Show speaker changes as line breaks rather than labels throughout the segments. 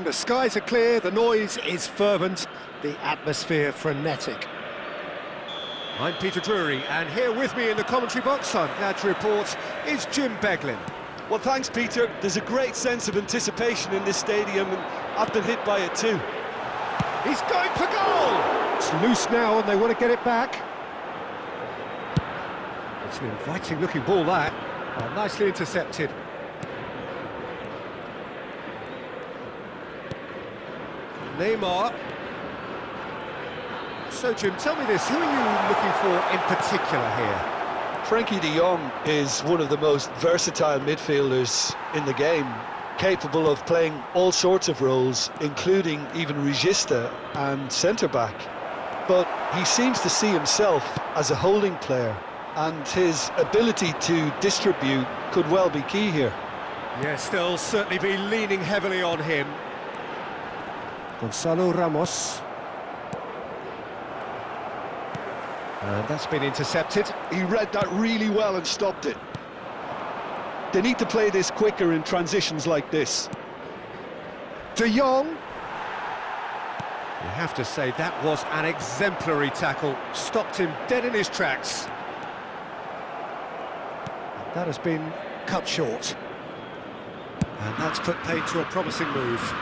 The skies are clear, the noise is fervent, the atmosphere frenetic. I'm Peter Drury, and here with me in the commentary box, I'm glad to report, is Jim Beglin.
Well, thanks, Peter. There's a great sense of anticipation in this stadium, and I've been hit by it too.
He's going for goal! It's loose now, and they want to get it back. It's an inviting-looking ball, that. Oh, nicely intercepted. Neymar. So, Jim, tell me this, who are you looking for in particular here?
Frankie de Jong is one of the most versatile midfielders in the game, capable of playing all sorts of roles, including even regista and centre-back. But he seems to see himself as a holding player, and his ability to distribute could well be key here.
Yes, they'll certainly be leaning heavily on him. Gonzalo Ramos. And that's been intercepted.
He read that really well and stopped it. They need to play this quicker in transitions like this.
De Jong. You have to say that was an exemplary tackle. Stopped him dead in his tracks. That has been cut short. And that's put paid to a promising move.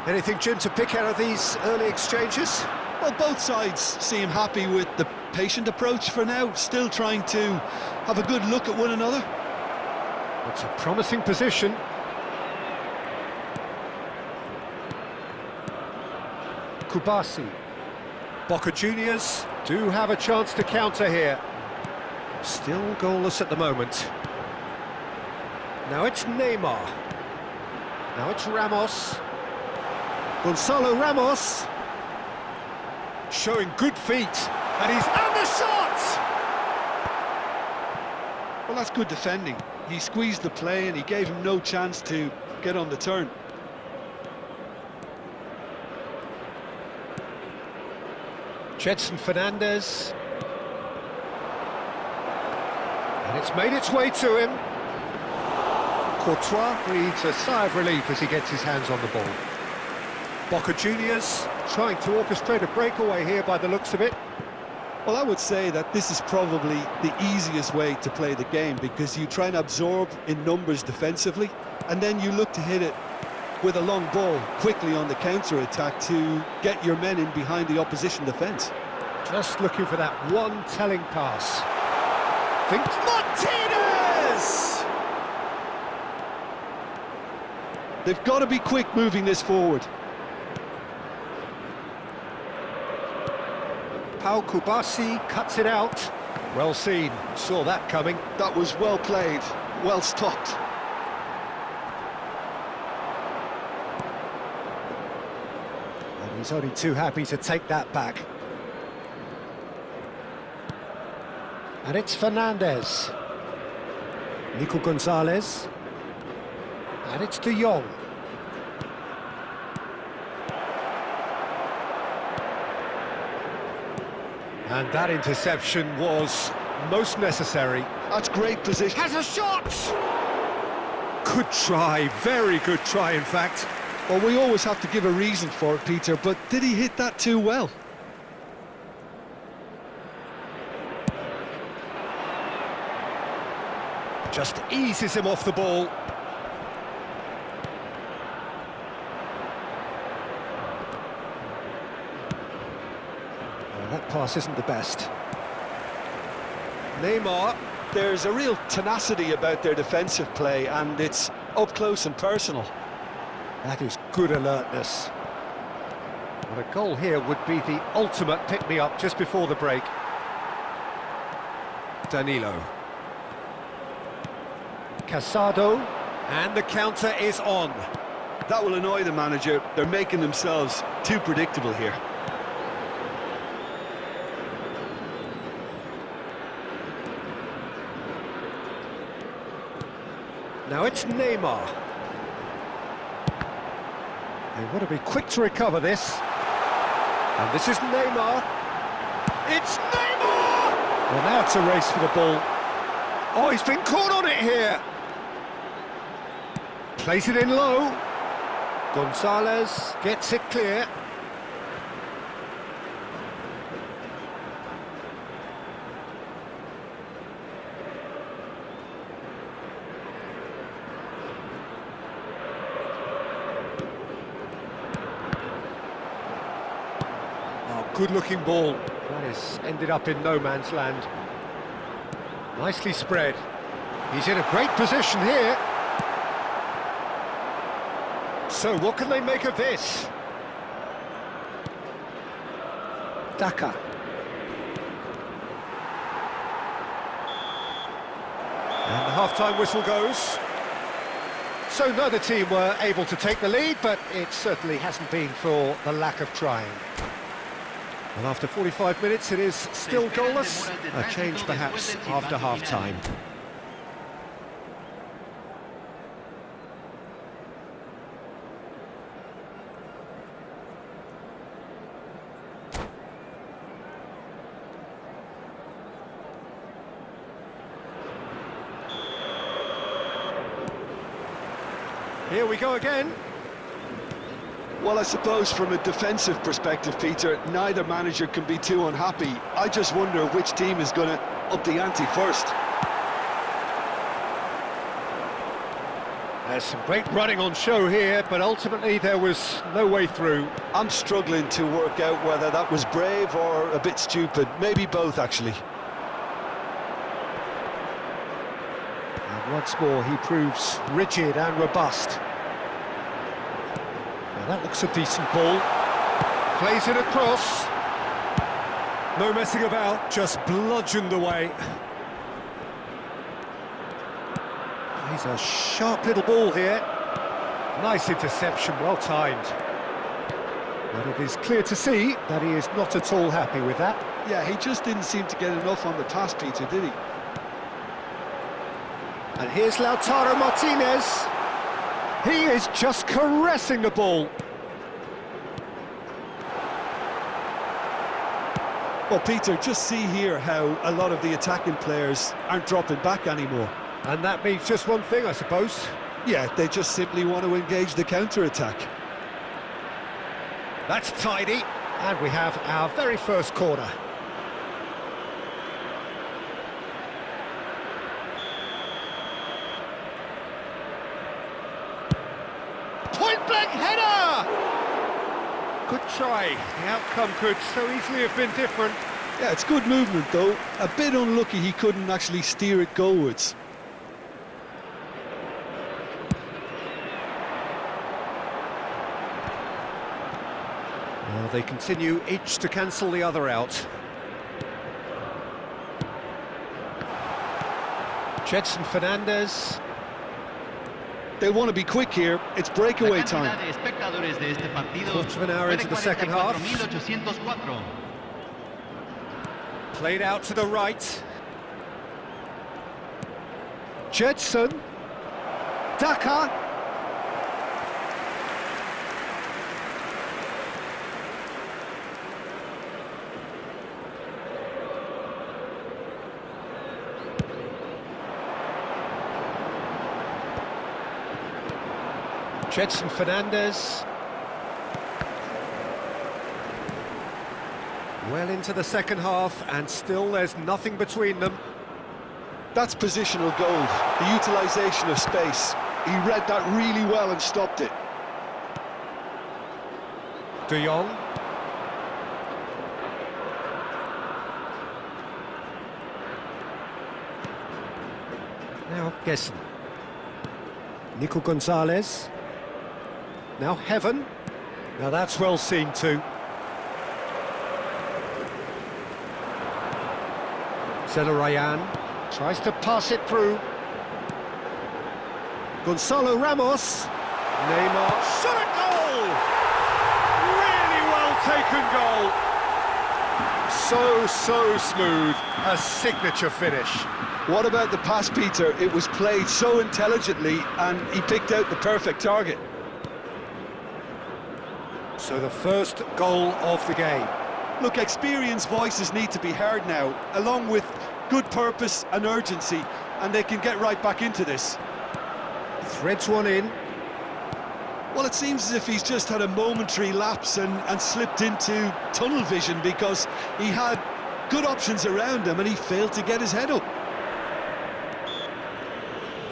Anything, Jim, to pick out of these early exchanges?
Well, both sides seem happy with the patient approach for now, still trying to have a good look at one another.
It's a promising position. Kubasi. Boca Juniors do have a chance to counter here. Still goalless at the moment. Now it's Neymar. Now it's Ramos. Gonzalo Ramos. Showing good feet. And he's on the shot!
Well, that's good defending. He squeezed the play and he gave him no chance to get on the turn.
Gedson Fernandez. And it's made its way to him. Courtois breathes a sigh of relief as he gets his hands on the ball. Boca Juniors trying to orchestrate a breakaway here by the looks of it.
Well, I would say that this is probably the easiest way to play the game, because you try and absorb in numbers defensively, and then you look to hit it with a long ball quickly on the counter-attack to get your men in behind the opposition defence.
Just looking for that one telling pass. Thinks
Martinez! They've got to be quick moving this forward.
Pau Kubasi cuts it out. Well seen, saw that coming.
That was well played, well stopped.
And he's only too happy to take that back. And it's Fernandez. Nico Gonzalez. And it's De Jong. And that interception was most necessary.
That's great position.
Has a shot! Good try, very good try, in fact.
Well, we always have to give a reason for it, Peter, but did he hit that too well?
Just eases him off the ball. That pass isn't the best. Neymar.
There's a real tenacity about their defensive play, and it's up close and personal.
That is good alertness. Well, a goal here would be the ultimate pick-me-up just before the break. Danilo. Casado. And the counter is on.
That will annoy the manager. They're making themselves too predictable here.
Now it's Neymar. They want to be quick to recover this. And this is Neymar. It's Neymar! Well, now it's a race for the ball. Oh, he's been caught on it here. Plays it in low. Gonzalez gets it clear. Good-looking ball. That has ended up in no man's land. Nicely spread. He's in a great position here. So what can they make of this? Daka. And the half-time whistle goes. So neither team were able to take the lead, but it certainly hasn't been for the lack of trying. And after 45 minutes, it is still goalless. A change, perhaps, after half-time. Here we go again.
Well, I suppose from a defensive perspective, Peter, neither manager can be too unhappy. I just wonder which team is going to up the ante first.
There's some great running on show here, but ultimately there was no way through.
I'm struggling to work out whether that was brave or a bit stupid. Maybe both, actually.
And once more, he proves rigid and robust. That looks a decent ball. Plays it across. No messing about, just bludgeoned away. He's a sharp little ball here. Nice interception, well timed. But it is clear to see that he is not at all happy with that.
Yeah, he just didn't seem to get enough on the pass, Peter, did he?
And here's Lautaro Martinez. He is just caressing the ball.
Well, Peter, just see here how a lot of the attacking players aren't dropping back anymore.
And that means just one thing, I suppose.
Yeah, they just simply want to engage the counter-attack.
That's tidy. And we have our very first corner. Point-blank header! Good try. The outcome could so easily have been different.
Yeah, it's good movement, though. A bit unlucky he couldn't actually steer it goalwards.
Well, they continue each to cancel the other out. Jetson Fernandez.
They want to be quick here. It's breakaway time.
Quarter of an hour into the second half. Played out to the right. Jetson. Daka. Jetson Fernandez. Well into the second half, and still there's nothing between them.
That's positional goal, the utilisation of space. He read that really well and stopped it.
De Jong. Now Gessen. Nico Gonzalez. Now Heaven. Now that's well seen too. Ryan tries to pass it through. Gonzalo Ramos. Neymar. Shot at goal! Really well taken goal. So smooth. A signature finish.
What about the pass, Peter? It was played so intelligently and he picked out the perfect target.
So the first goal of the game.
Look, experienced voices need to be heard now, along with good purpose and urgency, and they can get right back into this.
Threads one in.
Well, it seems as if he's just had a momentary lapse and slipped into tunnel vision, because he had good options around him and he failed to get his head up.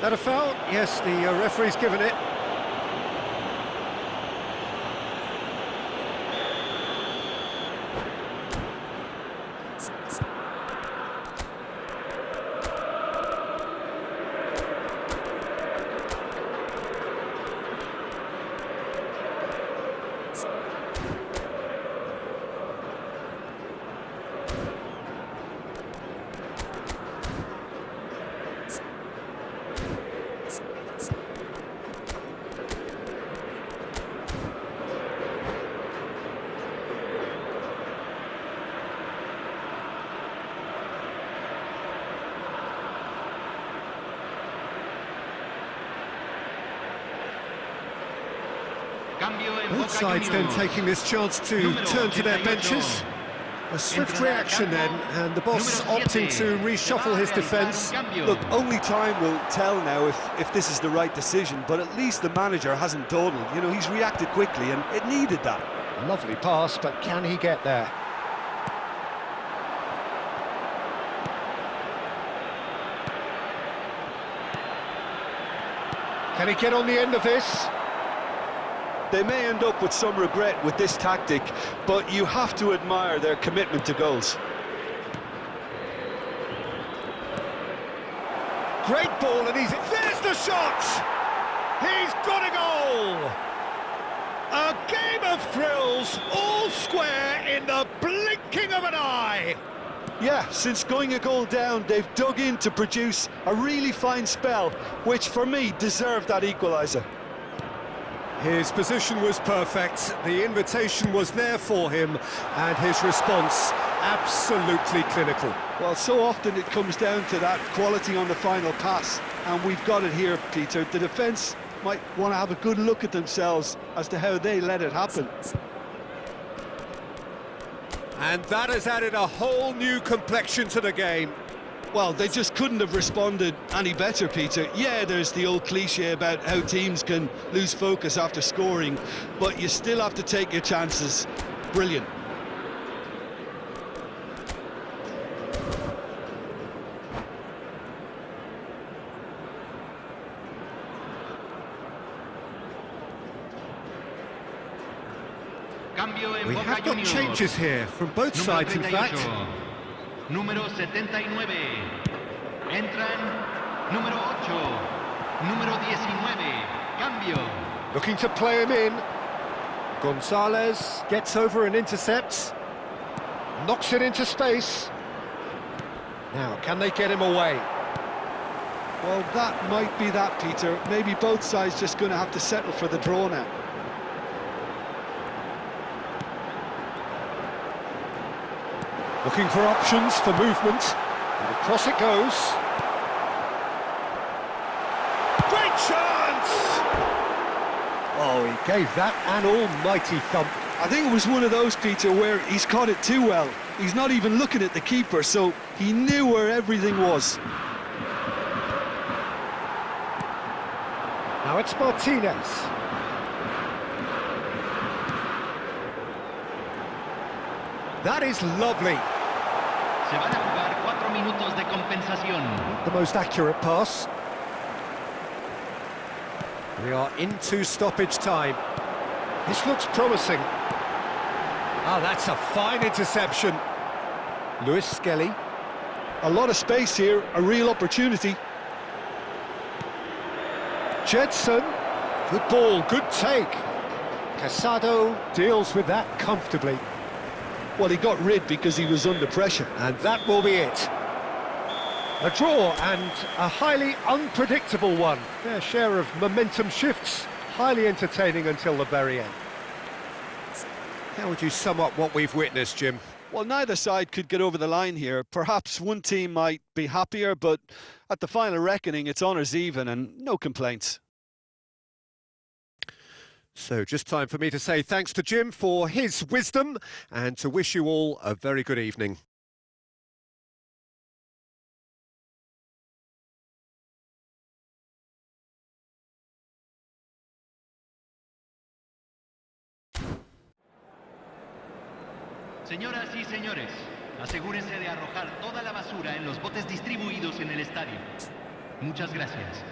That a foul? Yes, the referee's given it. Both sides then taking this chance to turn to their benches. A swift reaction then, and the boss opting to reshuffle his defence.
Look, only time will tell now if this is the right decision, but at least the manager hasn't dawdled. You know, he's reacted quickly, and it needed that.
Lovely pass, but can he get there? Can he get on the end of this?
They may end up with some regret with this tactic, but you have to admire their commitment to goals.
Great ball, and there's the shot! He's got a goal! A game of thrills, all square in the blinking of an eye!
Yeah, since going a goal down, they've dug in to produce a really fine spell, which for me deserved that equaliser.
His position was perfect, the invitation was there for him, and his response absolutely clinical.
Well, so often it comes down to that quality on the final pass, and we've got it here, Peter. The defence might want to have a good look at themselves as to how they let it happen.
And that has added a whole new complexion to the game.
Well, they just couldn't have responded any better, Peter. Yeah, there's the old cliche about how teams can lose focus after scoring, but you still have to take your chances. Brilliant.
We have got changes here from both sides, in fact.
Número 79. Entran número 8. Número 19. Cambio.
Looking to play him in. Gonzalez gets over and intercepts. Knocks it into space. Now, can they get him away?
Well, that might be that, Peter. Maybe both sides just going to have to settle for the draw now.
Looking for options for movement. And across it goes. Great chance! Oh, he gave that an almighty thump.
I think it was one of those, Peter, where he's caught it too well. He's not even looking at the keeper, so he knew where everything was.
Now it's Martinez. That is lovely.
Se van a jugar 4 minutos de compensación.
The most accurate pass. We are into stoppage time. This looks promising. Ah, that's a fine interception. Lewis Skelly.
A lot of space here, a real opportunity.
Jedson. Good ball, good take. Casado deals with that comfortably.
Well, he got rid because he was under pressure.
And that will be it. A draw, and a highly unpredictable one. Fair share of momentum shifts, highly entertaining until the very end. How would you sum up what we've witnessed, Jim?
Well, neither side could get over the line here. Perhaps one team might be happier, but at the final reckoning, it's honours even and no complaints.
So just time for me to say thanks to Jim for his wisdom and to wish you all a very good evening.
Señoras y señores, asegúrense de arrojar toda la basura en los botes distribuidos en el estadio. Muchas gracias.